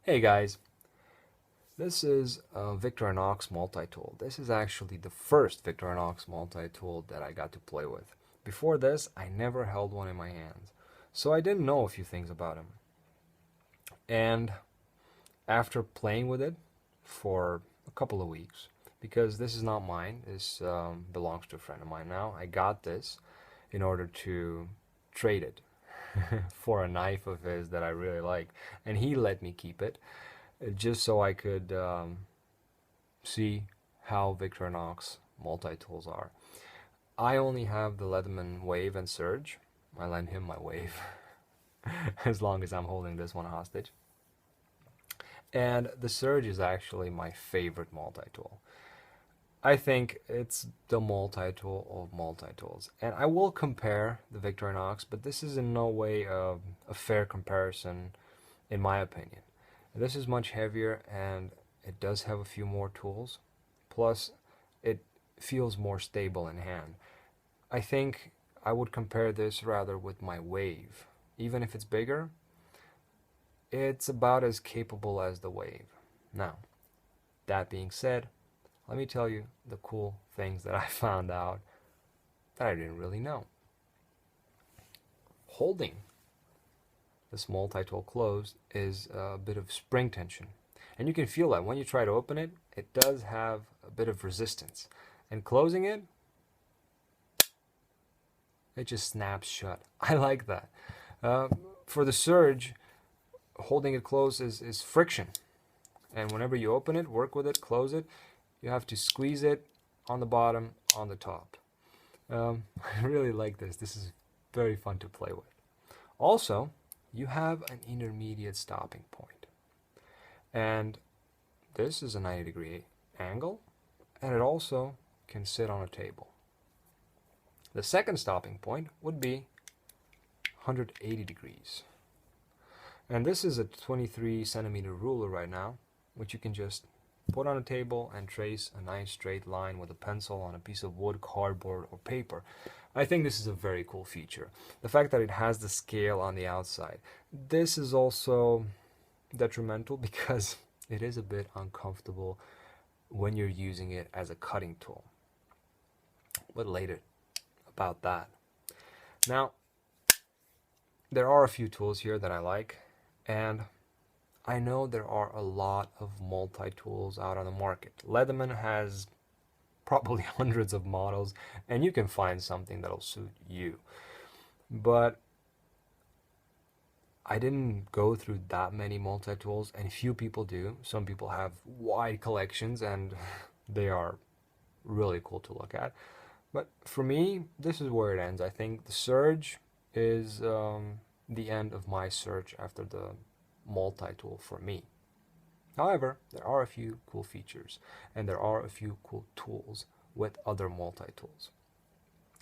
Hey guys, this is a Victorinox Multitool. This is actually the first Victorinox Multitool that I got to play with. Before this, I never held one in my hands, so I didn't know a few things about him. And after playing with it for a couple of weeks, because this is not mine, this belongs to a friend of mine now, I got this in order to trade it for a knife of his that I really like, and he let me keep it just so I could see how Victorinox multi-tools are. I only have the Leatherman Wave and Surge. I lend him my Wave as long as I'm holding this one hostage. And the Surge is actually my favorite multi-tool. I think it's the multi-tool of multi-tools. And I will compare the Victorinox, but this is in no way a fair comparison in my opinion. This is much heavier and it does have a few more tools. Plus, it feels more stable in hand. I think I would compare this rather with my Wave. Even if it's bigger, it's about as capable as the Wave. Now, that being said, let me tell you the cool things that I found out that I didn't really know. Holding this multi-tool closed is a bit of spring tension. And you can feel that when you try to open it, it does have a bit of resistance. And closing it, it just snaps shut. I like that. For the Surge, holding it closed is friction. And whenever you open it, work with it, close it, you have to squeeze it on the bottom, on the top. I really like this. This is very fun to play with. Also, you have an intermediate stopping point. And this is a 90-degree angle, and it also can sit on a table. The second stopping point would be 180 degrees. And this is a 23 centimeter ruler right now, which you can just put on a table and trace a nice straight line with a pencil on a piece of wood, cardboard, or paper. I think this is a very cool feature. The fact that it has the scale on the outside. This is also detrimental because it is a bit uncomfortable when you're using it as a cutting tool. But later about that. Now, there are a few tools here that I like, and I know there are a lot of multi-tools out on the market. Leatherman has probably hundreds of models, and you can find something that'll suit you. But I didn't go through that many multi-tools, and few people do. Some people have wide collections, and they are really cool to look at. But for me, this is where it ends. I think the Surge is the end of my search after the multi-tool for me. However, there are a few cool features, and there are a few cool tools with other multi-tools.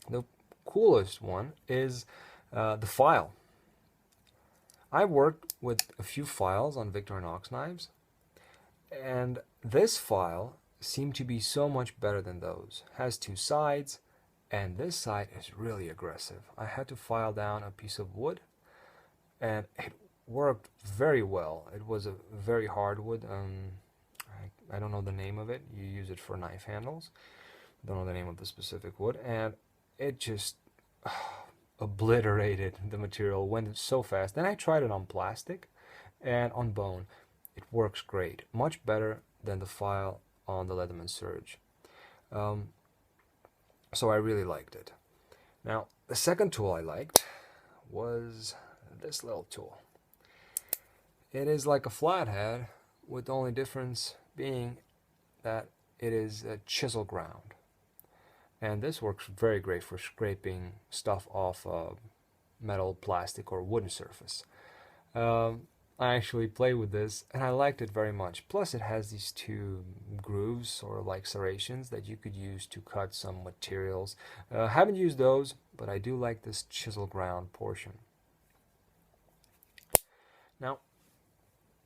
The coolest one is the file. I've worked with a few files on Victorinox knives, and this file seemed to be so much better than those. It has two sides, and this side is really aggressive. I had to file down a piece of wood, and it worked very well. It was a very hard wood. I don't know the name of it. You use it for knife handles. I don't know the name of the specific wood, and it just obliterated the material, went so fast. Then I tried it on plastic and on bone. It works great, much better than the file on the Leatherman Surge. So I really liked it. Now, the second tool I liked was this little tool. It is like a flathead, with the only difference being that it is a chisel ground. And this works very great for scraping stuff off a metal, plastic, or wooden surface. I actually played with this, and I liked it very much. Plus, it has these two grooves, or like serrations, that you could use to cut some materials. Haven't used those, but I do like this chisel ground portion. Now,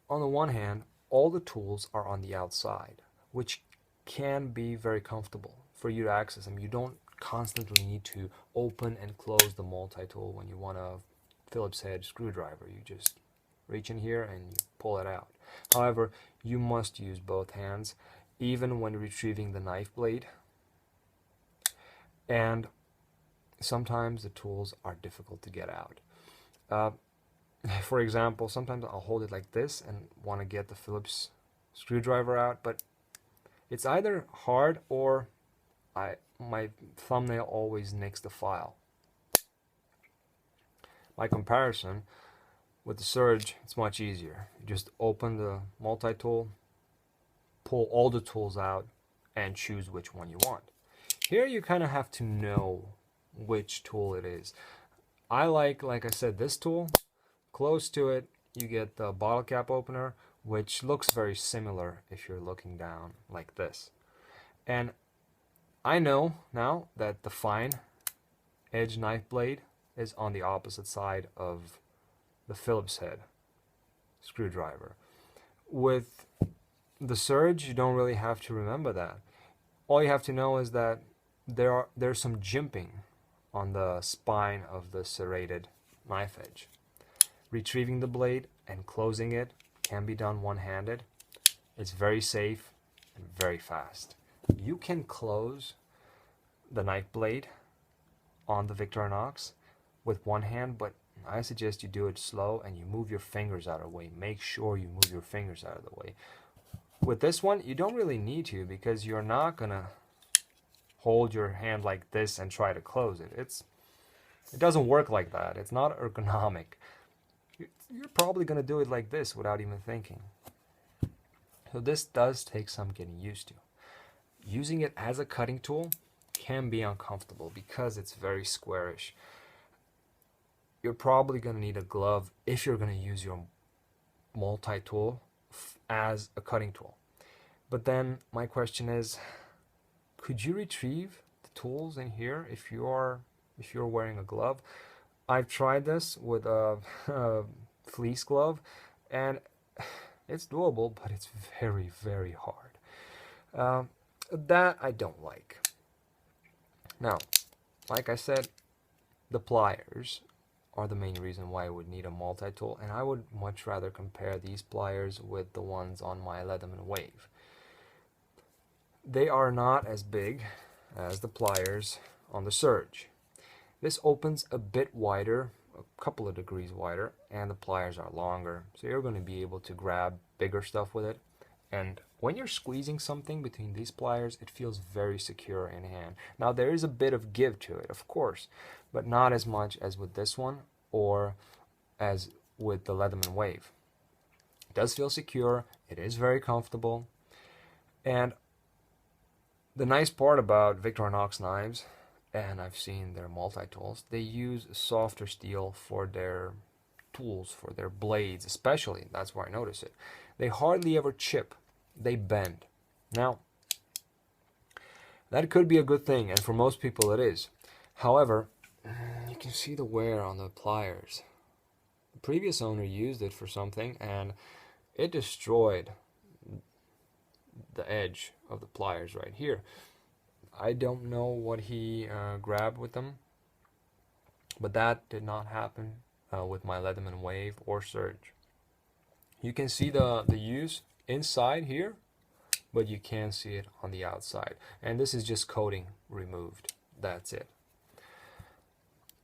on the one hand, all the tools are on the outside, which can be very comfortable for you to access them. You don't constantly need to open and close the multi-tool when you want a Phillips head screwdriver. You just reach in here and you pull it out. However, you must use both hands, even when retrieving the knife blade. And sometimes the tools are difficult to get out. For example, sometimes I'll hold it like this and want to get the Phillips screwdriver out, but it's either hard or my thumbnail always nicks the file. By comparison, with the Surge, it's much easier. You just open the multi-tool, pull all the tools out, and choose which one you want. Here you kind of have to know which tool it is. I like I said, this tool. Close to it, you get the bottle cap opener, which looks very similar if you're looking down like this. And I know now that the fine edge knife blade is on the opposite side of the Phillips head screwdriver. With the Surge, you don't really have to remember that. All you have to know is that there's some jimping on the spine of the serrated knife edge. Retrieving the blade and closing it can be done one-handed. It's very safe and very fast. You can close the knife blade on the Victorinox with one hand, but I suggest you do it slow and you move your fingers out of the way. Make sure you move your fingers out of the way. With this one, you don't really need to, because you're not gonna hold your hand like this and try to close it. It doesn't work like that. It's not ergonomic. You're probably going to do it like this without even thinking. So this does take some getting used to. Using it as a cutting tool can be uncomfortable because it's very squarish. You're probably going to need a glove if you're going to use your multi-tool as a cutting tool. But then my question is, could you retrieve the tools in here if you're wearing a glove? I've tried this with a fleece glove, and it's doable, but it's very, very hard. That I don't like. Now, like I said, the pliers are the main reason why I would need a multi-tool, and I would much rather compare these pliers with the ones on my Leatherman Wave. They are not as big as the pliers on the Surge. This opens a bit wider, a couple of degrees wider, and the pliers are longer, so you're going to be able to grab bigger stuff with it. And when you're squeezing something between these pliers, it feels very secure in hand. Now there is a bit of give to it, of course, but not as much as with this one or as with the Leatherman Wave. It does feel secure, it is very comfortable, and the nice part about Victorinox knives, and I've seen their multi-tools, they use softer steel for their tools, for their blades especially. That's where I notice it. They hardly ever chip, they bend. Now, that could be a good thing, and for most people it is. However, you can see the wear on the pliers. The previous owner used it for something and it destroyed the edge of the pliers right here. I don't know what he grabbed with them, but that did not happen with my Leatherman Wave or Surge. You can see the use inside here, but you can't see it on the outside. And this is just coating removed. That's it.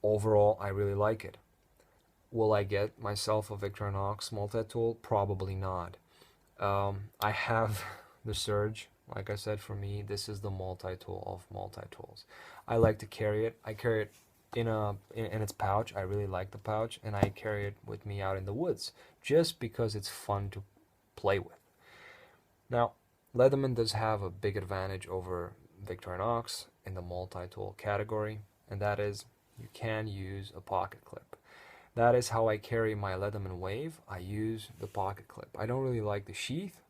Overall, I really like it. Will I get myself a Victorinox multi-tool? Probably not. I have the Surge. Like I said, for me, this is the multi-tool of multi-tools. I like to carry it. I carry it in its pouch. I really like the pouch, and I carry it with me out in the woods just because it's fun to play with. Now, Leatherman does have a big advantage over Victorinox in the multi-tool category, and that is you can use a pocket clip. That is how I carry my Leatherman Wave. I use the pocket clip. I don't really like the sheath.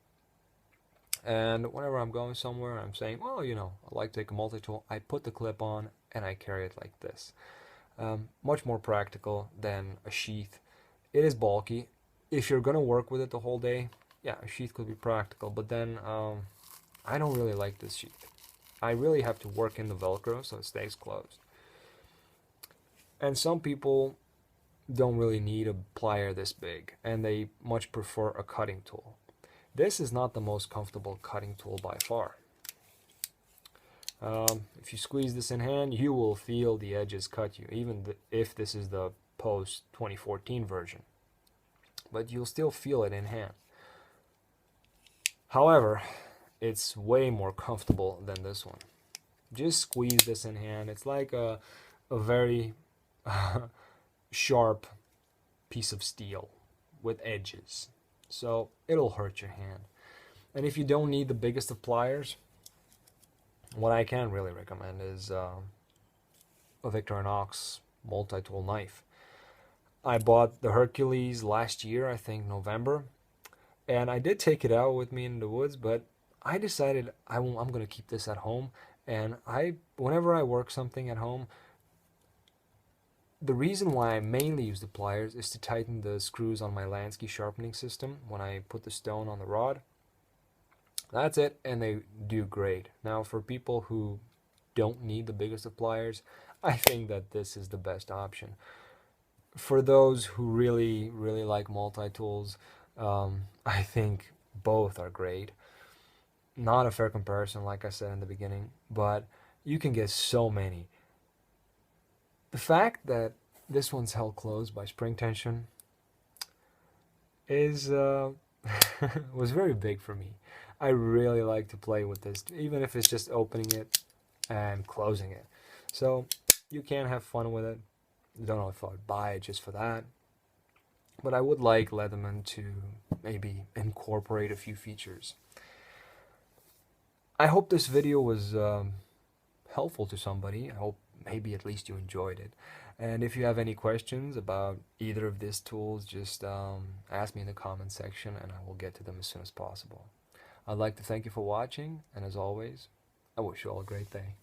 And whenever I'm going somewhere, I'm saying, well, you know, I like to take a multi-tool, I put the clip on and I carry it like this. Much more practical than a sheath. It is bulky. If you're going to work with it the whole day, yeah, a sheath could be practical, but then I don't really like this sheath. I really have to work in the Velcro so it stays closed. And some people don't really need a plier this big, and they much prefer a cutting tool. This is not the most comfortable cutting tool by far. If you squeeze this in hand, you will feel the edges cut you, even if this is the post 2014 version. But you'll still feel it in hand. However, it's way more comfortable than this one. Just squeeze this in hand. It's like a very sharp piece of steel with edges. So it'll hurt your hand. And if you don't need the biggest of pliers, what I can really recommend is a Victorinox Multitool knife. I bought the Hercules last year, I think November, and I did take it out with me in the woods, but I decided I'm going to keep this at home. And whenever I work something at home, the reason why I mainly use the pliers is to tighten the screws on my Lansky sharpening system when I put the stone on the rod. That's it, and they do great. Now, for people who don't need the biggest of pliers, I think that this is the best option. For those who really, really like multi-tools, I think both are great. Not a fair comparison, like I said in the beginning, but you can get so many. The fact that this one's held closed by spring tension is was very big for me. I really like to play with this, even if it's just opening it and closing it. So you can have fun with it. I don't know if I would buy it just for that, but I would like Leatherman to maybe incorporate a few features. I hope this video was helpful to somebody. I hope maybe at least you enjoyed it. And if you have any questions about either of these tools, just ask me in the comment section and I will get to them as soon as possible. I'd like to thank you for watching, and as always, I wish you all a great day.